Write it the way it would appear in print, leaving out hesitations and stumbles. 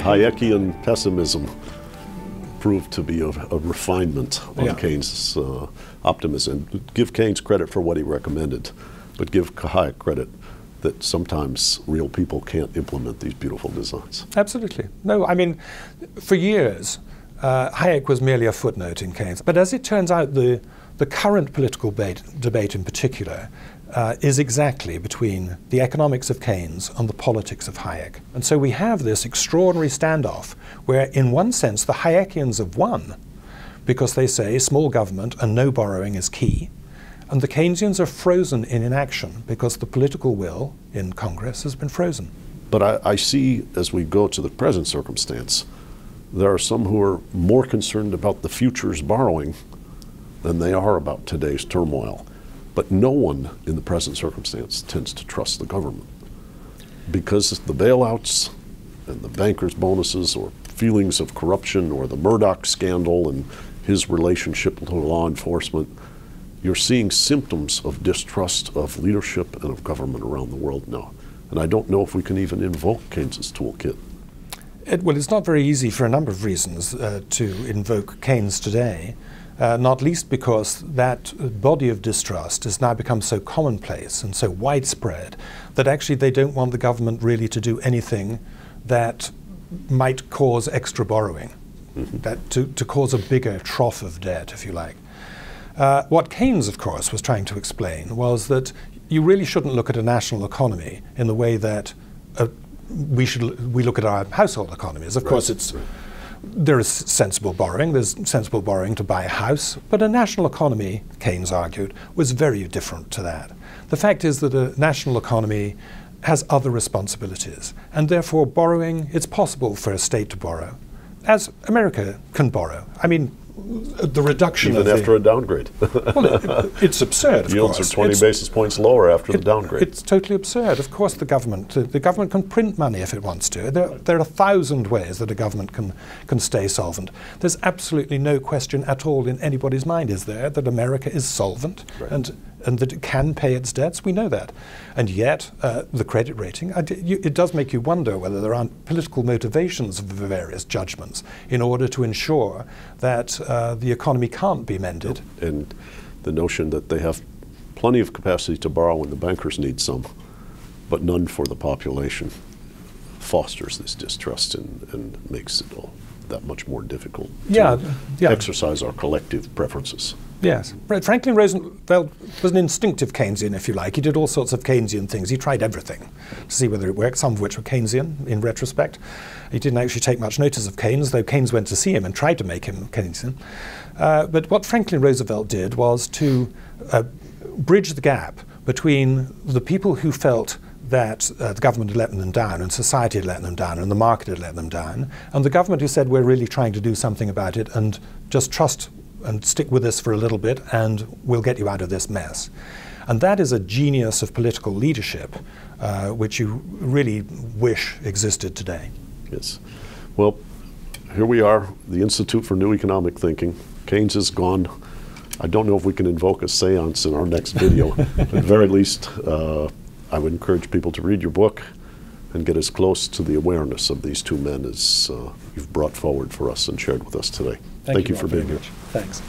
Hayekian pessimism proved to be a refinement on Keynes' optimism. Give Keynes credit for what he recommended, but give Hayek credit that sometimes real people can't implement these beautiful designs. Absolutely. No, I mean, for years, Hayek was merely a footnote in Keynes. But as it turns out, the current political debate in particular is exactly between the economics of Keynes and the politics of Hayek. And so we have this extraordinary standoff where, in one sense, the Hayekians have won because they say small government and no borrowing is key. And the Keynesians are frozen in inaction because the political will in Congress has been frozen. But I see, as we go to the present circumstance, there are some who are more concerned about the future's borrowing than they are about today's turmoil. But no one in the present circumstance tends to trust the government, because the bailouts and the bankers' bonuses or feelings of corruption or the Murdoch scandal and his relationship to law enforcement, you're seeing symptoms of distrust of leadership and of government around the world now. And I don't know if we can even invoke Keynes's toolkit. Well, it's not very easy for a number of reasons to invoke Keynes today. Not least because that body of distrust has now become so commonplace and so widespread that actually they don't want the government really to do anything that might cause extra borrowing, that to cause a bigger trough of debt, if you like. What Keynes, of course, was trying to explain was that you really shouldn't look at a national economy in the way that we look at our household economies. Of course, there is sensible borrowing. There's sensible borrowing to buy a house. But a national economy, Keynes argued, was very different to that. The fact is that a national economy has other responsibilities. And therefore, borrowing, it's possible for a state to borrow, as America can borrow. I mean, the reduction even after a downgrade. Well, it's absurd, of Yields course. are 20 basis points lower after the downgrade. It's totally absurd. Of course, the government can print money if it wants to. There are 1,000 ways that a government can stay solvent. There's absolutely no question at all in anybody's mind, is there, that America is solvent and that it can pay its debts? We know that. And yet, the credit rating, it does make you wonder whether there aren't political motivations of the various judgments in order to ensure that the economy can't be mended. And the notion that they have plenty of capacity to borrow when the bankers need some, but none for the population, fosters this distrust and makes it all that much more difficult to exercise our collective preferences. Yes. Franklin Roosevelt was an instinctive Keynesian, if you like. He did all sorts of Keynesian things. He tried everything to see whether it worked, some of which were Keynesian in retrospect. He didn't actually take much notice of Keynes, though Keynes went to see him and tried to make him Keynesian. But what Franklin Roosevelt did was to bridge the gap between the people who felt that the government had let them down and society had let them down and the market had let them down, and the government who said, we're really trying to do something about it and just trust and stick with us for a little bit and we'll get you out of this mess. And that is a genius of political leadership which you really wish existed today. Yes. Well, here we are, the Institute for New Economic Thinking. Keynes is gone. I don't know if we can invoke a seance in our next video. At the very least, I would encourage people to read your book and get as close to the awareness of these two men as you've brought forward for us and shared with us today. Thank you for being here. Thanks.